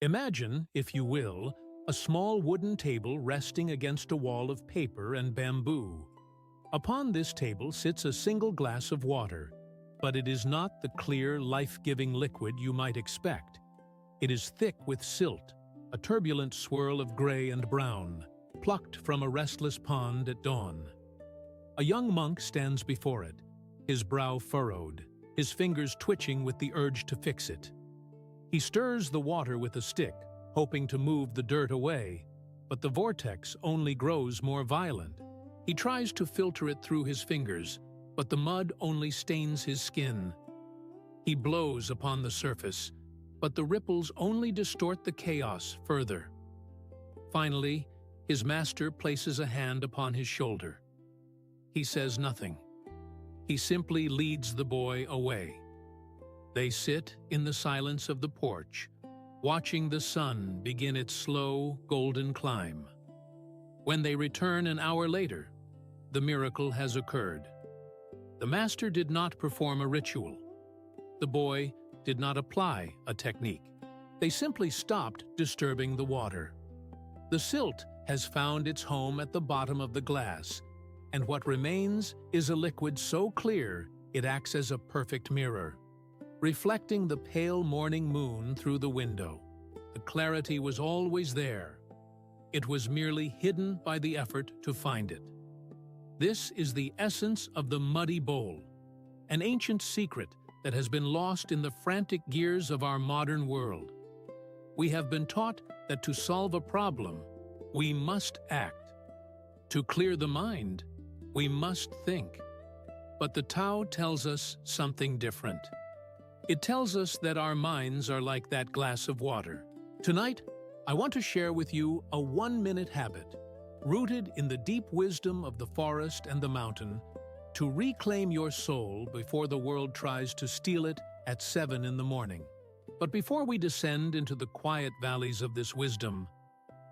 Imagine, if you will, a small wooden table resting against a wall of paper and bamboo. Upon this table sits a single glass of water, but it is not the clear, life-giving liquid you might expect. It is thick with silt, a turbulent swirl of gray and brown, plucked from a restless pond at dawn. A young monk stands before it, his brow furrowed, his fingers twitching with the urge to fix it. He stirs the water with a stick, hoping to move the dirt away, but the vortex only grows more violent. He tries to filter it through his fingers, but the mud only stains his skin. He blows upon the surface, but the ripples only distort the chaos further. Finally, his master places a hand upon his shoulder. He says nothing. He simply leads the boy away. They sit in the silence of the porch, watching the sun begin its slow, golden climb. When they return an hour later, the miracle has occurred. The master did not perform a ritual. The boy did not apply a technique. They simply stopped disturbing the water. The silt has found its home at the bottom of the glass, and what remains is a liquid so clear it acts as a perfect mirror, reflecting the pale morning moon through the window. The clarity was always there. It was merely hidden by the effort to find it. This is the essence of the muddy bowl, an ancient secret that has been lost in the frantic gears of our modern world. We have been taught that to solve a problem, we must act. To clear the mind, we must think. But the Tao tells us something different. It tells us that our minds are like that glass of water. Tonight, I want to share with you a 1-minute habit, rooted in the deep wisdom of the forest and the mountain, to reclaim your soul before the world tries to steal it at 7 in the morning. But before we descend into the quiet valleys of this wisdom,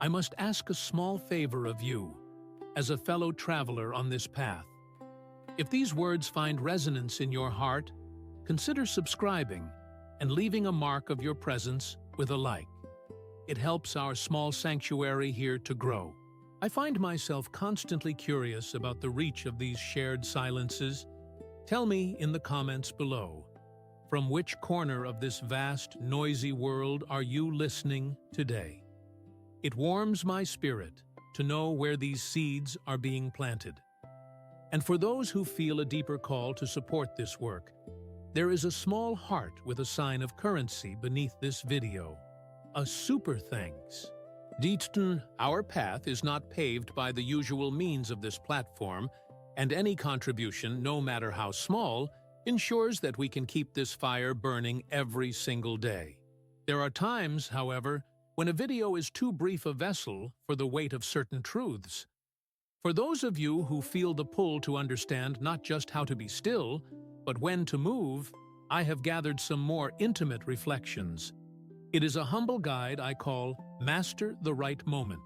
I must ask a small favor of you, as a fellow traveler on this path. If these words find resonance in your heart, consider subscribing and leaving a mark of your presence with a like. It helps our small sanctuary here to grow. I find myself constantly curious about the reach of these shared silences. Tell me in the comments below, from which corner of this vast, noisy world are you listening today? It warms my spirit to know where these seeds are being planted. And for those who feel a deeper call to support this work, there is a small heart with a sign of currency beneath this video. A super thanks. Our path is not paved by the usual means of this platform, and any contribution, no matter how small, ensures that we can keep this fire burning every single day. There are times, however, when a video is too brief a vessel for the weight of certain truths. For those of you who feel the pull to understand not just how to be still, but when to move, I have gathered some more intimate reflections. It is a humble guide I call Master the Right Moment.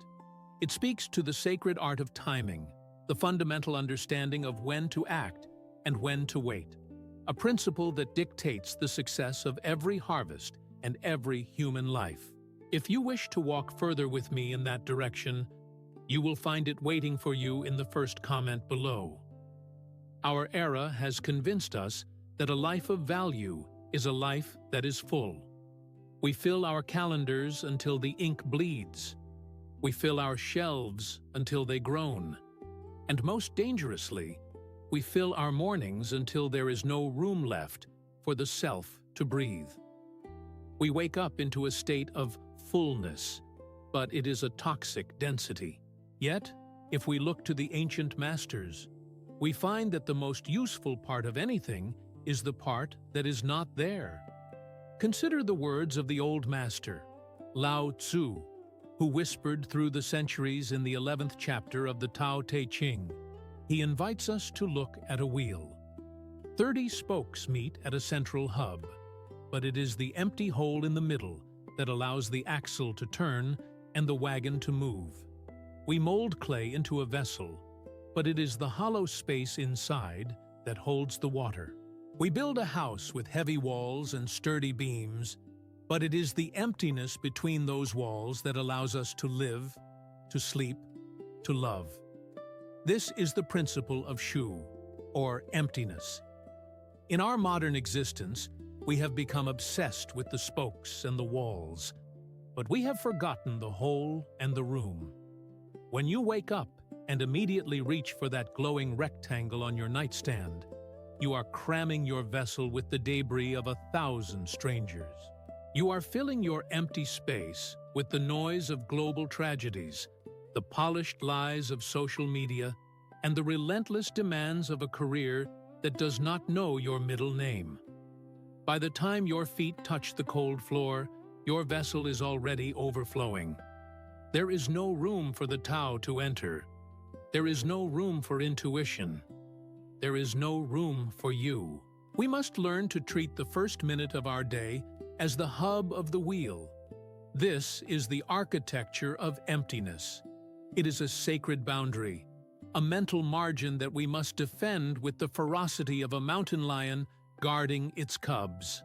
It speaks to the sacred art of timing, the fundamental understanding of when to act and when to wait, a principle that dictates the success of every harvest and every human life. If you wish to walk further with me in that direction, you will find it waiting for you in the first comment below. Our era has convinced us that a life of value is a life that is full. We fill our calendars until the ink bleeds. We fill our shelves until they groan. And most dangerously, we fill our mornings until there is no room left for the self to breathe. We wake up into a state of fullness, but it is a toxic density. Yet, if we look to the ancient masters, we find that the most useful part of anything is the part that is not there. Consider the words of the old master, Lao Tzu, who whispered through the centuries in the 11th chapter of the Tao Te Ching. He invites us to look at a wheel. 30 spokes meet at a central hub, but it is the empty hole in the middle that allows the axle to turn and the wagon to move. We mold clay into a vessel, but it is the hollow space inside that holds the water. We build a house with heavy walls and sturdy beams, But it is the emptiness between those walls that allows us to live, to sleep, to love. This is the principle of Shu, or emptiness. In our modern existence, we have become obsessed with the spokes and the walls, but we have forgotten the hole and the room. When you wake up and immediately reach for that glowing rectangle on your nightstand, you are cramming your vessel with the debris of 1,000 strangers. You are filling your empty space with the noise of global tragedies, the polished lies of social media, and the relentless demands of a career that does not know your middle name. By the time your feet touch the cold floor, your vessel is already overflowing. There is no room for the Tao to enter. There is no room for intuition. There is no room for you. We must learn to treat the first minute of our day as the hub of the wheel. This is the architecture of emptiness. It is a sacred boundary, a mental margin that we must defend with the ferocity of a mountain lion guarding its cubs.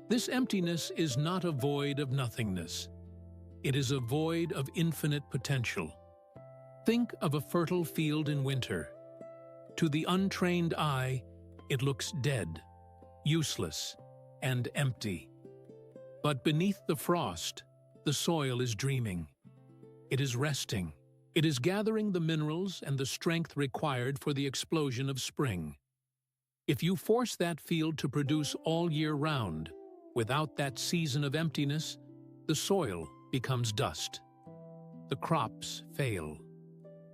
This emptiness is not a void of nothingness. It is a void of infinite potential. Think of a fertile field in winter. To the untrained eye, it looks dead, useless, and empty. But beneath the frost, the soil is dreaming. It is resting. It is gathering the minerals and the strength required for the explosion of spring. If you force that field to produce all year round, without that season of emptiness, the soil becomes dust. The crops fail.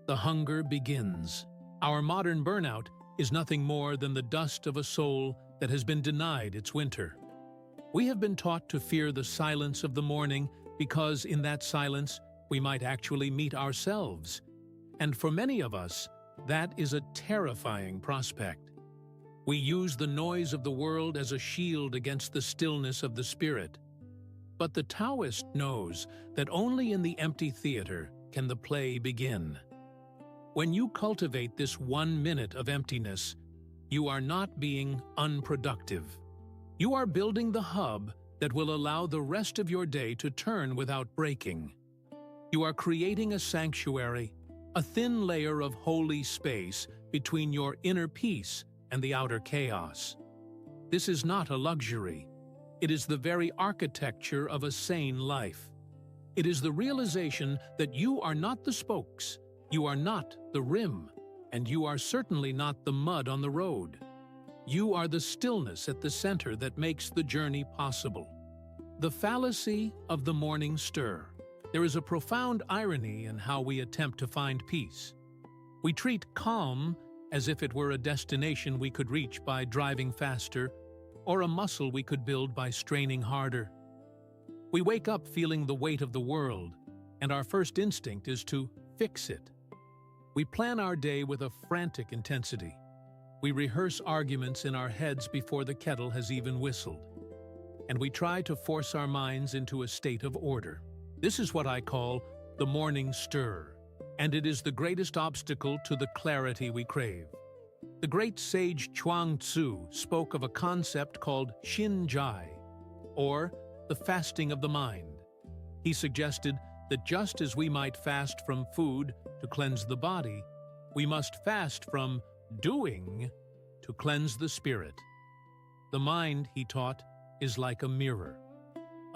The hunger begins. Our modern burnout is nothing more than the dust of a soul that has been denied its winter. We have been taught to fear the silence of the morning because in that silence we might actually meet ourselves. And for many of us, that is a terrifying prospect. We use the noise of the world as a shield against the stillness of the spirit. But the Taoist knows that only in the empty theater can the play begin. When you cultivate this 1 minute of emptiness, you are not being unproductive. You are building the hub that will allow the rest of your day to turn without breaking. You are creating a sanctuary, a thin layer of holy space between your inner peace and the outer chaos. This is not a luxury. It is the very architecture of a sane life. It is the realization that you are not the spokes, you are not the rim, and you are certainly not the mud on the road. You are the stillness at the center that makes the journey possible. The fallacy of the morning stir. There is a profound irony in how we attempt to find peace. We treat calm as if it were a destination we could reach by driving faster, or a muscle we could build by straining harder. We wake up feeling the weight of the world, and our first instinct is to fix it. We plan our day with a frantic intensity. We rehearse arguments in our heads before the kettle has even whistled. And we try to force our minds into a state of order. This is what I call the morning stir, and it is the greatest obstacle to the clarity we crave. The great sage Chuang Tzu spoke of a concept called Xin Jai, or the fasting of the mind. He suggested that just as we might fast from food to cleanse the body, we must fast from doing to cleanse the spirit. The mind, he taught, is like a mirror.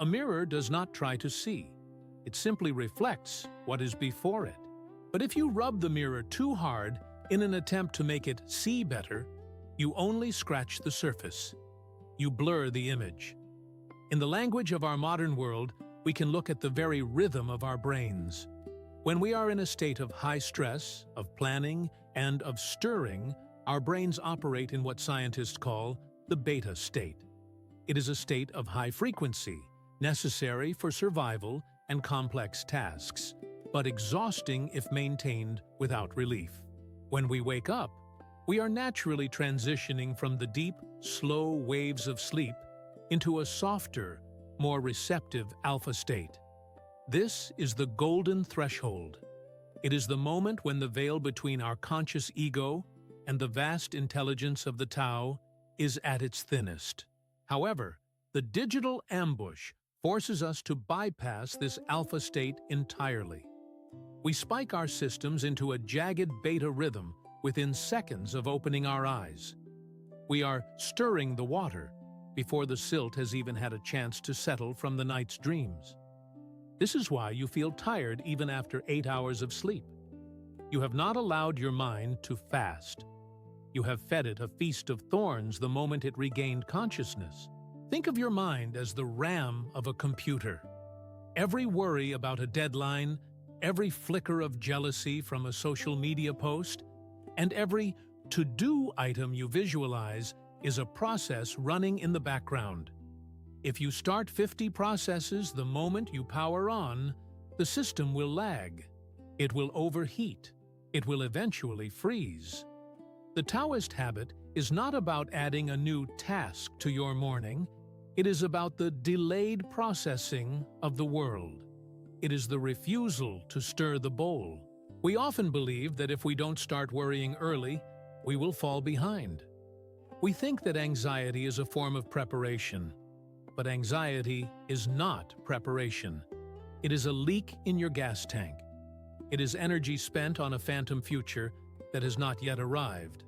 A mirror does not try to see. It simply reflects what is before it. But if you rub the mirror too hard in an attempt to make it see better, you only scratch the surface. You blur the image. In the language of our modern world, we can look at the very rhythm of our brains. When we are in a state of high stress, of planning, and of stirring, our brains operate in what scientists call the beta state. It is a state of high frequency, necessary for survival and complex tasks, but exhausting if maintained without relief. When we wake up, we are naturally transitioning from the deep, slow waves of sleep into a softer, more receptive alpha state. This is the golden threshold. It is the moment when the veil between our conscious ego and the vast intelligence of the Tao is at its thinnest. However, the digital ambush forces us to bypass this alpha state entirely. We spike our systems into a jagged beta rhythm within seconds of opening our eyes. We are stirring the water before the silt has even had a chance to settle from the night's dreams. This is why you feel tired even after 8 hours of sleep. You have not allowed your mind to fast. You have fed it a feast of thorns the moment it regained consciousness. Think of your mind as the RAM of a computer. Every worry about a deadline, every flicker of jealousy from a social media post, and every to-do item you visualize is a process running in the background. If you start 50 processes the moment you power on, the system will lag. It will overheat. It will eventually freeze. The Taoist habit is not about adding a new task to your morning. It is about the delayed processing of the world. It is the refusal to stir the bowl. We often believe that if we don't start worrying early, we will fall behind. We think that anxiety is a form of preparation, but anxiety is not preparation. It is a leak in your gas tank. It is energy spent on a phantom future that has not yet arrived.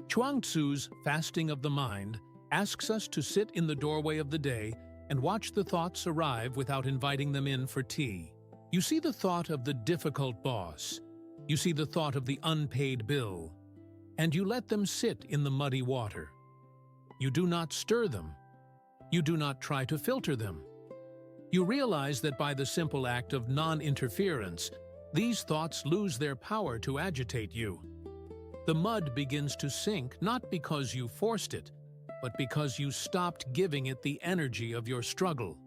Chuang Tzu's fasting of the mind asks us to sit in the doorway of the day and watch the thoughts arrive without inviting them in for tea. You see the thought of the difficult boss. You see the thought of the unpaid bill. And you let them sit in the muddy water. You do not stir them. You do not try to filter them. You realize that by the simple act of non-interference, these thoughts lose their power to agitate you. The mud begins to sink not because you forced it, but because you stopped giving it the energy of your struggle.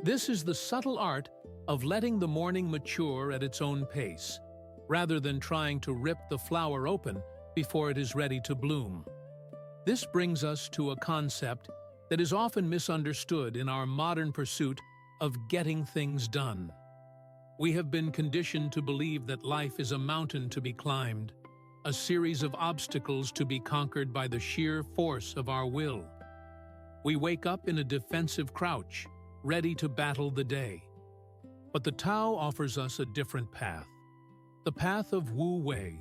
This is the subtle art of letting the morning mature at its own pace, rather than trying to rip the flower open before it is ready to bloom. This brings us to a concept that is often misunderstood in our modern pursuit of getting things done. We have been conditioned to believe that life is a mountain to be climbed, a series of obstacles to be conquered by the sheer force of our will. We wake up in a defensive crouch, ready to battle the day. But the Tao offers us a different path. The path of Wu Wei,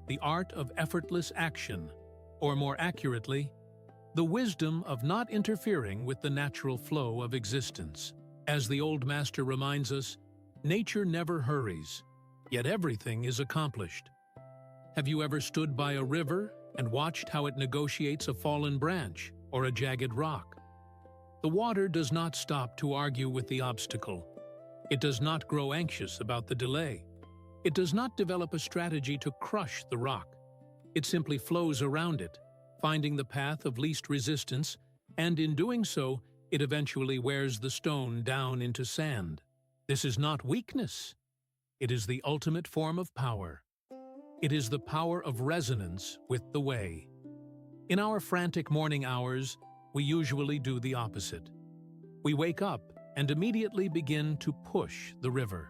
the art of effortless action, or more accurately, the wisdom of not interfering with the natural flow of existence. As the old master reminds us, nature never hurries, yet everything is accomplished. Have you ever stood by a river and watched how it negotiates a fallen branch or a jagged rock? The water does not stop to argue with the obstacle. It does not grow anxious about the delay. It does not develop a strategy to crush the rock. It simply flows around it, finding the path of least resistance, and in doing so, it eventually wears the stone down into sand. This is not weakness. It is the ultimate form of power. It is the power of resonance with the way. In our frantic morning hours, we usually do the opposite. We wake up and immediately begin to push the river.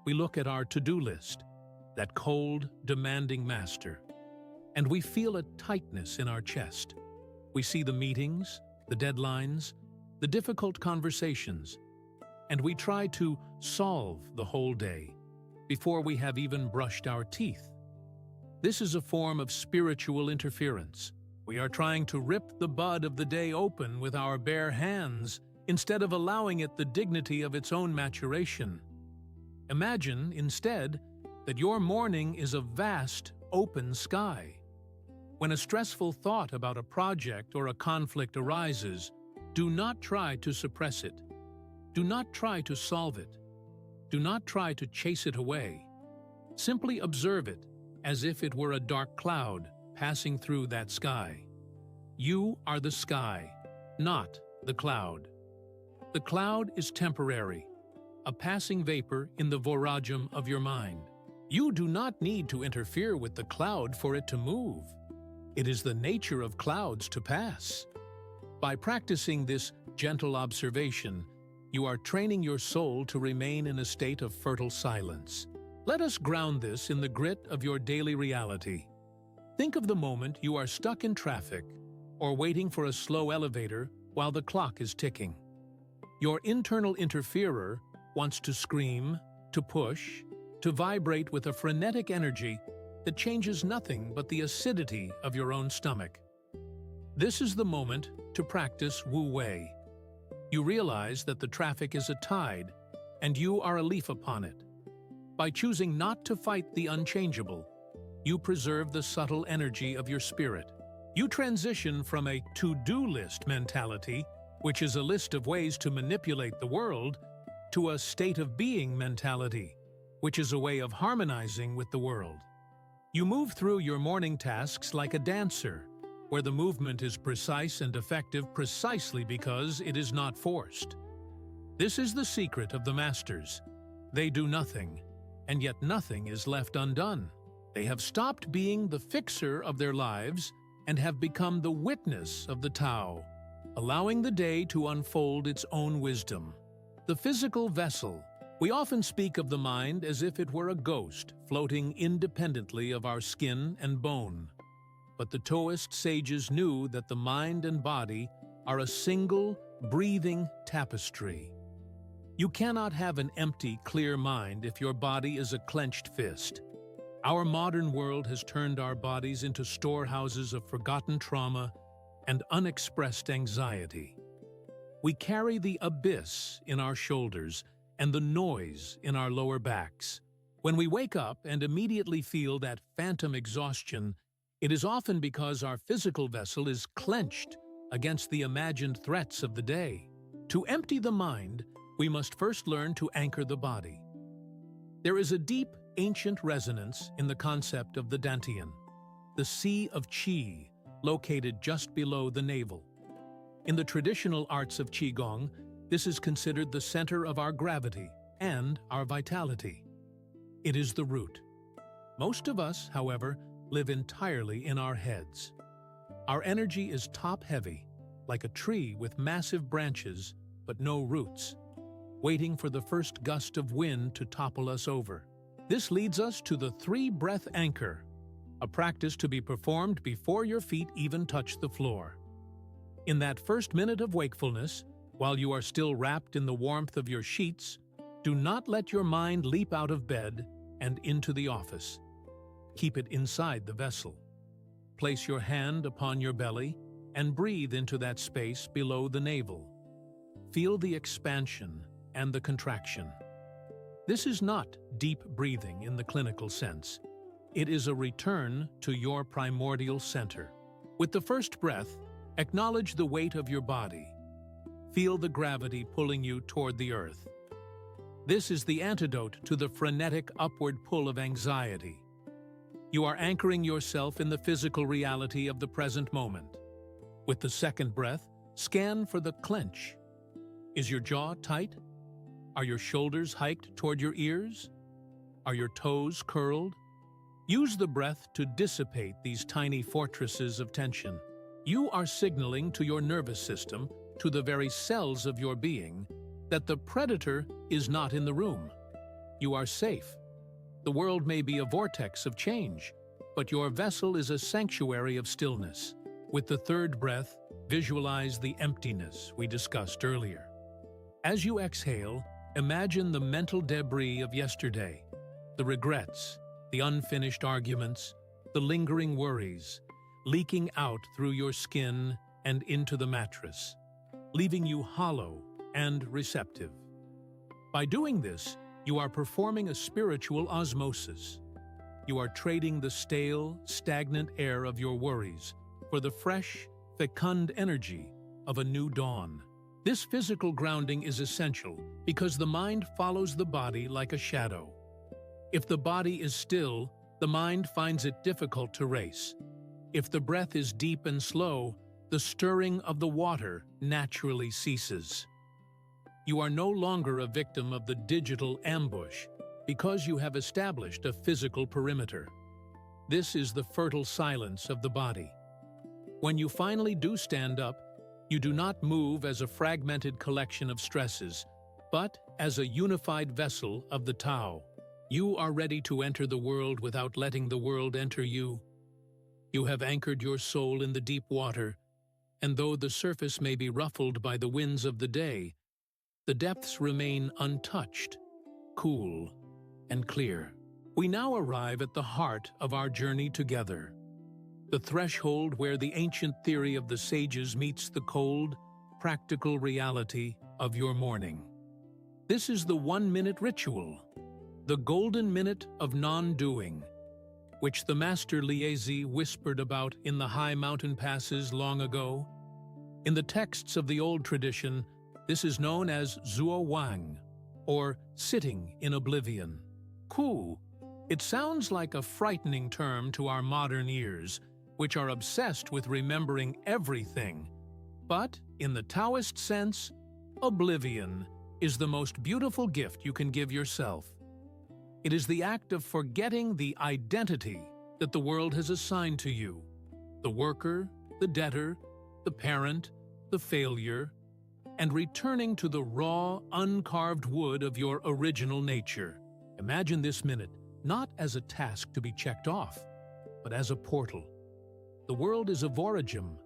We look at our to-do list, that cold, demanding master, and we feel a tightness in our chest. We see the meetings, the deadlines, the difficult conversations, and we try to solve the whole day before we have even brushed our teeth. This is a form of spiritual interference. We are trying to rip the bud of the day open with our bare hands instead of allowing it the dignity of its own maturation. Imagine, instead, that your morning is a vast, open sky. When a stressful thought about a project or a conflict arises, do not try to suppress it. Do not try to solve it. Do not try to chase it away. Simply observe it as if it were a dark cloud passing through that sky. You are the sky, not the cloud. The cloud is temporary, a passing vapor in the vorajam of your mind. You do not need to interfere with the cloud for it to move. It is the nature of clouds to pass. By practicing this gentle observation, you are training your soul to remain in a state of fertile silence. Let us ground this in the grit of your daily reality. Think of the moment you are stuck in traffic or waiting for a slow elevator while the clock is ticking. Your internal interferer wants to scream, to push, to vibrate with a frenetic energy that changes nothing but the acidity of your own stomach. This is the moment to practice Wu Wei. You realize that the traffic is a tide, and you are a leaf upon it. By choosing not to fight the unchangeable, you preserve the subtle energy of your spirit. You transition from a to-do list mentality, which is a list of ways to manipulate the world, to a state of being mentality, which is a way of harmonizing with the world. You move through your morning tasks like a dancer, where the movement is precise and effective precisely because it is not forced. This is the secret of the masters. They do nothing, and yet nothing is left undone. They have stopped being the fixer of their lives and have become the witness of the Tao, allowing the day to unfold its own wisdom. The physical vessel. We often speak of the mind as if it were a ghost floating independently of our skin and bone. But the Taoist sages knew that the mind and body are a single, breathing tapestry. You cannot have an empty, clear mind if your body is a clenched fist. Our modern world has turned our bodies into storehouses of forgotten trauma and unexpressed anxiety. We carry the abyss in our shoulders and the noise in our lower backs. When we wake up and immediately feel that phantom exhaustion, it is often because our physical vessel is clenched against the imagined threats of the day. To empty the mind, we must first learn to anchor the body. There is a deep, ancient resonance in the concept of the dantian, the sea of qi, located just below the navel. In the traditional arts of qigong, this is considered the center of our gravity and our vitality. It is the root. Most of us, however, live entirely in our heads. Our energy is top-heavy, like a tree with massive branches but no roots, waiting for the first gust of wind to topple us over. This leads us to the three-breath anchor, a practice to be performed before your feet even touch the floor. In that first minute of wakefulness, while you are still wrapped in the warmth of your sheets, do not let your mind leap out of bed and into the office. Keep it inside the vessel. Place your hand upon your belly and breathe into that space below the navel. Feel the expansion and the contraction. This is not deep breathing in the clinical sense. It is a return to your primordial center. With the first breath, acknowledge the weight of your body. Feel the gravity pulling you toward the earth. This is the antidote to the frenetic upward pull of anxiety. You are anchoring yourself in the physical reality of the present moment. With the second breath, scan for the clench. Is your jaw tight? Are your shoulders hiked toward your ears? Are your toes curled? Use the breath to dissipate these tiny fortresses of tension. You are signaling to your nervous system, to the very cells of your being, that the predator is not in the room. You are safe. The world may be a vortex of change, but your vessel is a sanctuary of stillness. With the third breath, visualize the emptiness we discussed earlier. As you exhale, imagine the mental debris of yesterday, the regrets, the unfinished arguments, the lingering worries, leaking out through your skin and into the mattress, leaving you hollow and receptive. By doing this, you are performing a spiritual osmosis. You are trading the stale, stagnant air of your worries for the fresh, fecund energy of a new dawn. This physical grounding is essential because the mind follows the body like a shadow. If the body is still, the mind finds it difficult to race. If the breath is deep and slow, the stirring of the water naturally ceases. You are no longer a victim of the digital ambush because you have established a physical perimeter. This is the fertile silence of the body. When you finally do stand up, you do not move as a fragmented collection of stresses, but as a unified vessel of the Tao. You are ready to enter the world without letting the world enter you. You have anchored your soul in the deep water, and though the surface may be ruffled by the winds of the day, The depths remain untouched, cool, and clear. We now arrive at the heart of our journey together, the threshold where the ancient theory of the sages meets the cold, practical reality of your morning. This is the 1-minute ritual, the golden minute of non-doing, which the Master Liezi whispered about in the high mountain passes long ago. In the texts of the old tradition, this is known as Zuo Wang, or sitting in oblivion. Ku. It sounds like a frightening term to our modern ears, which are obsessed with remembering everything. But, in the Taoist sense, oblivion is the most beautiful gift you can give yourself. It is the act of forgetting the identity that the world has assigned to you: the worker, the debtor, the parent, the failure, and returning to the raw, uncarved wood of your original nature. Imagine this minute not as a task to be checked off, but as a portal. The world is a voragem,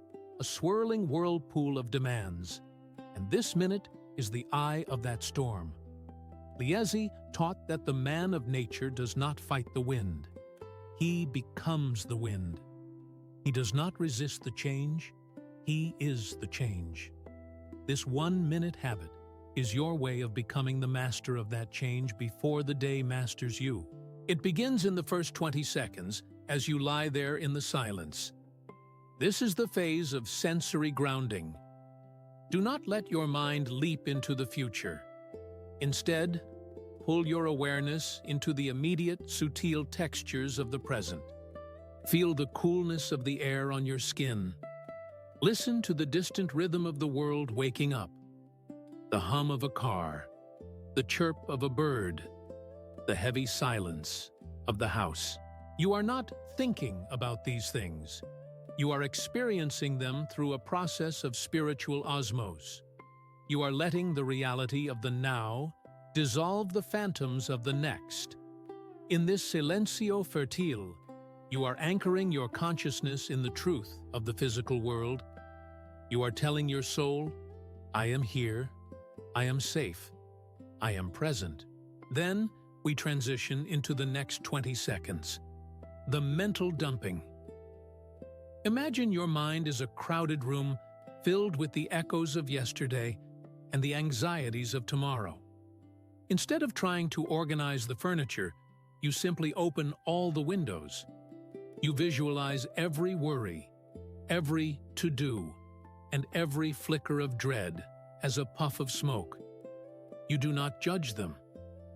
a swirling whirlpool of demands, and this minute is the eye of that storm. Liezi taught that the man of nature does not fight the wind. He becomes the wind. He does not resist the change. He is the change. This 1-minute habit is your way of becoming the master of that change before the day masters you. It begins in the first 20 seconds as you lie there in the silence. This is the phase of sensory grounding. Do not let your mind leap into the future. Instead, pull your awareness into the immediate, subtle textures of the present. Feel the coolness of the air on your skin. Listen to the distant rhythm of the world waking up. The hum of a car, the chirp of a bird, the heavy silence of the house. You are not thinking about these things. You are experiencing them through a process of spiritual osmosis. You are letting the reality of the now dissolve the phantoms of the next. In this silencio fertile, you are anchoring your consciousness in the truth of the physical world. You are telling your soul, I am here, I am safe, I am present. Then we transition into the next 20 seconds. The mental dumping. Imagine your mind is a crowded room filled with the echoes of yesterday and the anxieties of tomorrow. Instead of trying to organize the furniture, you simply open all the windows. You visualize every worry, every to-do, and every flicker of dread as a puff of smoke. You do not judge them.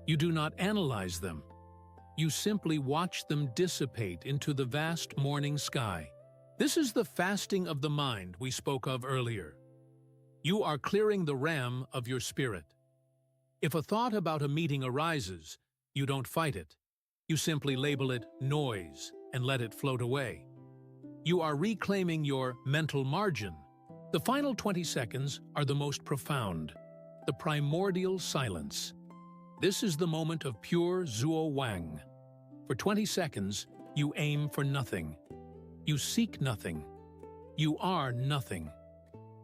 You do not analyze them. You simply watch them dissipate into the vast morning sky. This is the fasting of the mind we spoke of earlier. You are clearing the RAM of your spirit. If a thought about a meeting arises, you don't fight it. You simply label it noise and let it float away. You are reclaiming your mental margin. The final 20 seconds are the most profound, the primordial silence. This is the moment of pure Zuo Wang. For 20 seconds, you aim for nothing. You seek nothing. You are nothing.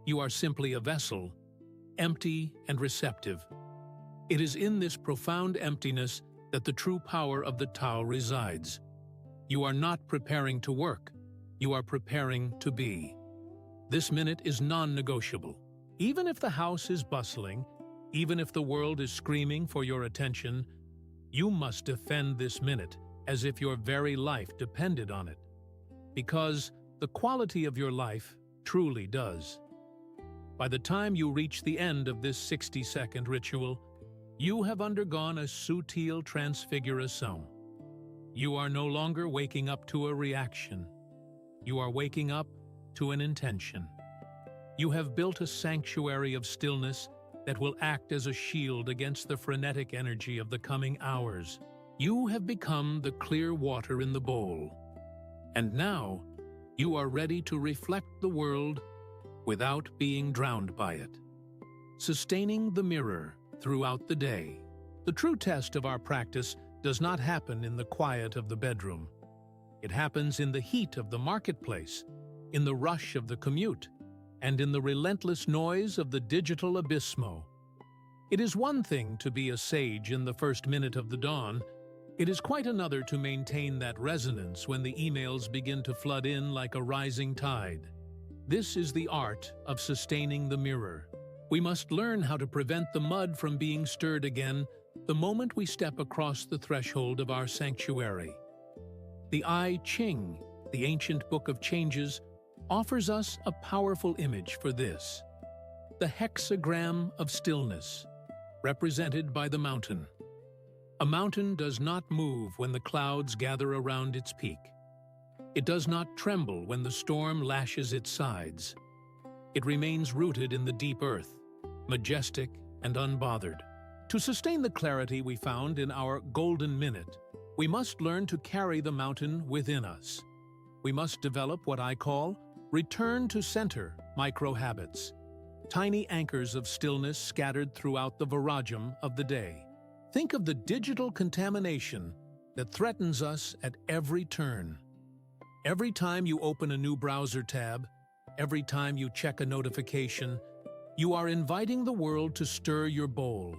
You are simply a vessel, empty and receptive. It is in this profound emptiness that the true power of the Tao resides. You are not preparing to work. You are preparing to be. This minute is non-negotiable. Even if the house is bustling, even if the world is screaming for your attention, you must defend this minute as if your very life depended on it. Because the quality of your life truly does. By the time you reach the end of this 60-second ritual, you have undergone a subtle transfiguration. You are no longer waking up to a reaction. You are waking up to an intention. You have built a sanctuary of stillness that will act as a shield against the frenetic energy of the coming hours. You have become the clear water in the bowl. And now, you are ready to reflect the world without being drowned by it. Sustaining the mirror throughout the day. The true test of our practice does not happen in the quiet of the bedroom. It happens in the heat of the marketplace, in the rush of the commute, and in the relentless noise of the digital abysmo. It is one thing to be a sage in the first minute of the dawn. It is quite another to maintain that resonance when the emails begin to flood in like a rising tide. This is the art of sustaining the mirror. We must learn how to prevent the mud from being stirred again the moment we step across the threshold of our sanctuary. The I Ching, the ancient book of changes, offers us a powerful image for this. The hexagram of stillness, represented by the mountain. A mountain does not move when the clouds gather around its peak. It does not tremble when the storm lashes its sides. It remains rooted in the deep earth, majestic and unbothered. To sustain the clarity we found in our golden minute, we must learn to carry the mountain within us. We must develop what I call return to center micro-habits, tiny anchors of stillness scattered throughout the virajam of the day. Think of the digital contamination that threatens us at every turn. Every time you open a new browser tab, every time you check a notification, you are inviting the world to stir your bowl.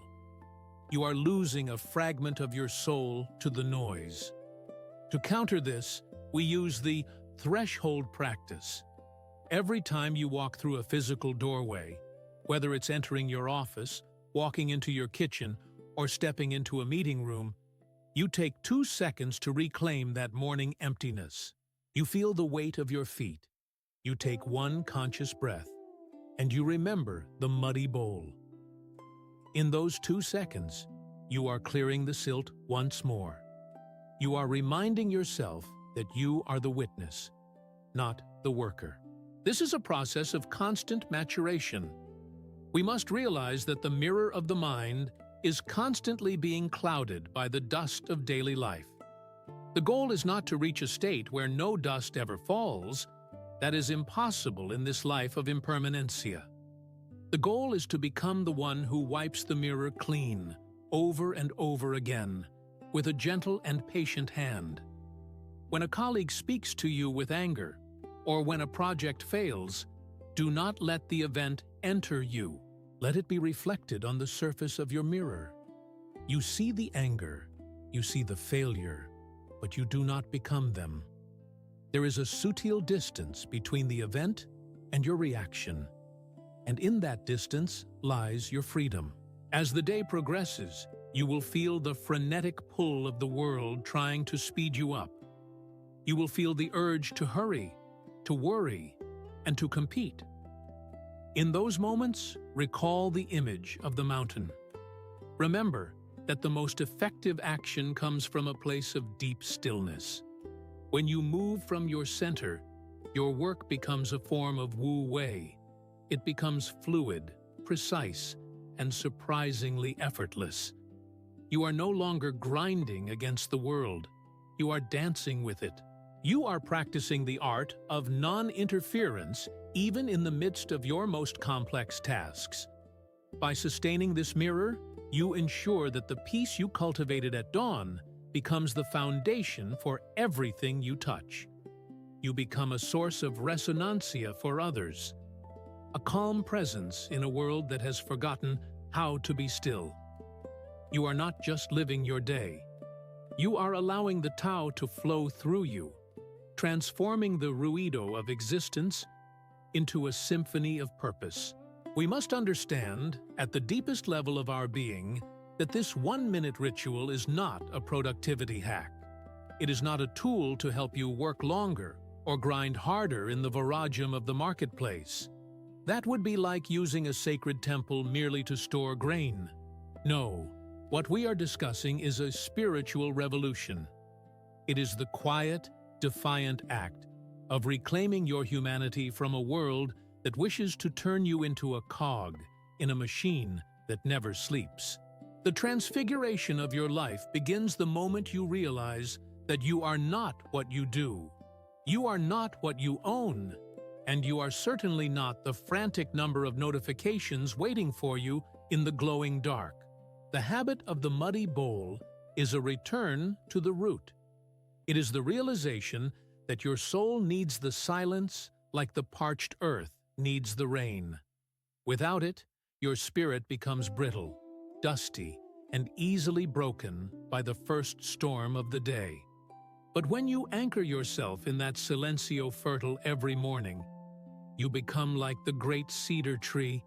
You are losing a fragment of your soul to the noise. To counter this, we use the threshold practice. Every time you walk through a physical doorway, whether it's entering your office, walking into your kitchen, or stepping into a meeting room, you take 2 seconds to reclaim that morning emptiness. You feel the weight of your feet. You take one conscious breath, and you remember the muddy bowl. In those 2 seconds, you are clearing the silt once more. You are reminding yourself that you are the witness, not the worker. This is a process of constant maturation. We must realize that the mirror of the mind is constantly being clouded by the dust of daily life. The goal is not to reach a state where no dust ever falls. That is impossible in this life of impermanencia. The goal is to become the one who wipes the mirror clean, over and over again, with a gentle and patient hand. When a colleague speaks to you with anger, or when a project fails, do not let the event enter you. Let it be reflected on the surface of your mirror. You see the anger, you see the failure, but you do not become them. There is a subtle distance between the event and your reaction, and in that distance lies your freedom. As the day progresses, you will feel the frenetic pull of the world trying to speed you up. You will feel the urge to hurry, to worry, and to compete. In those moments, recall the image of the mountain. Remember that the most effective action comes from a place of deep stillness. When you move from your center, your work becomes a form of Wu Wei. It becomes fluid, precise, and surprisingly effortless. You are no longer grinding against the world. You are dancing with it. You are practicing the art of non-interference even in the midst of your most complex tasks. By sustaining this mirror, you ensure that the peace you cultivated at dawn becomes the foundation for everything you touch. You become a source of resonancia for others, a calm presence in a world that has forgotten how to be still. You are not just living your day. You are allowing the Tao to flow through you, transforming the ruido of existence into a symphony of purpose. We must understand, at the deepest level of our being, that this 1-minute ritual is not a productivity hack. It is not a tool to help you work longer or grind harder in the virajam of the marketplace. That would be like using a sacred temple merely to store grain. No, what we are discussing is a spiritual revolution. It is the quiet, defiant act of reclaiming your humanity from a world that wishes to turn you into a cog in a machine that never sleeps. The transfiguration of your life begins the moment you realize that you are not what you do. You are not what you own, and you are certainly not the frantic number of notifications waiting for you in the glowing dark. The habit of the muddy bowl is a return to the root. It is the realization that your soul needs the silence like the parched earth needs the rain. Without it, your spirit becomes brittle. dusty, and easily broken by the first storm of the day. But when you anchor yourself in that silencio fertile every morning, you become like the great cedar tree,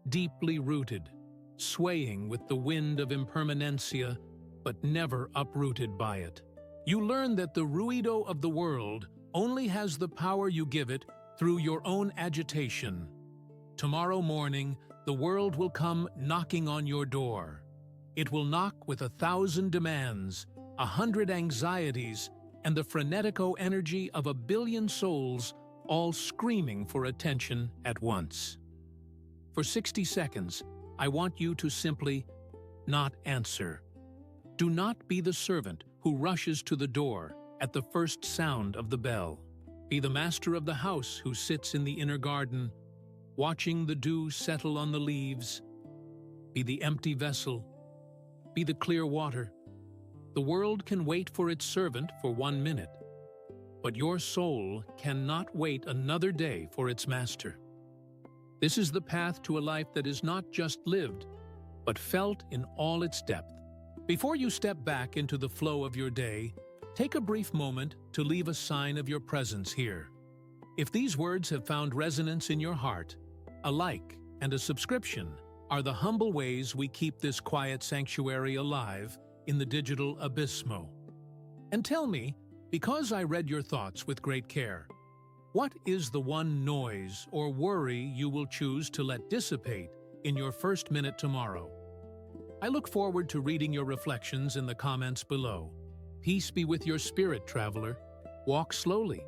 deeply rooted, swaying with the wind of impermanencia, but never uprooted by it. You learn that the ruido of the world only has the power you give it through your own agitation. Tomorrow morning, the world will come knocking on your door. It will knock with 1,000 demands, 100 anxieties, and the frenetico energy of 1 billion souls, all screaming for attention at once. For 60 seconds, I want you to simply not answer. Do not be the servant who rushes to the door at the first sound of the bell. Be the master of the house who sits in the inner garden, watching the dew settle on the leaves. Be the empty vessel. Be the clear water. The world can wait for its servant for 1 minute, but your soul cannot wait another day for its master. This is the path to a life that is not just lived, but felt in all its depth. Before you step back into the flow of your day, take a brief moment to leave a sign of your presence here. If these words have found resonance in your heart, a like and a subscription are the humble ways we keep this quiet sanctuary alive in the digital abysmo. And tell me, because I read your thoughts with great care, what is the one noise or worry you will choose to let dissipate in your first minute tomorrow? I look forward to reading your reflections in the comments below. Peace be with your spirit, traveler. Walk slowly,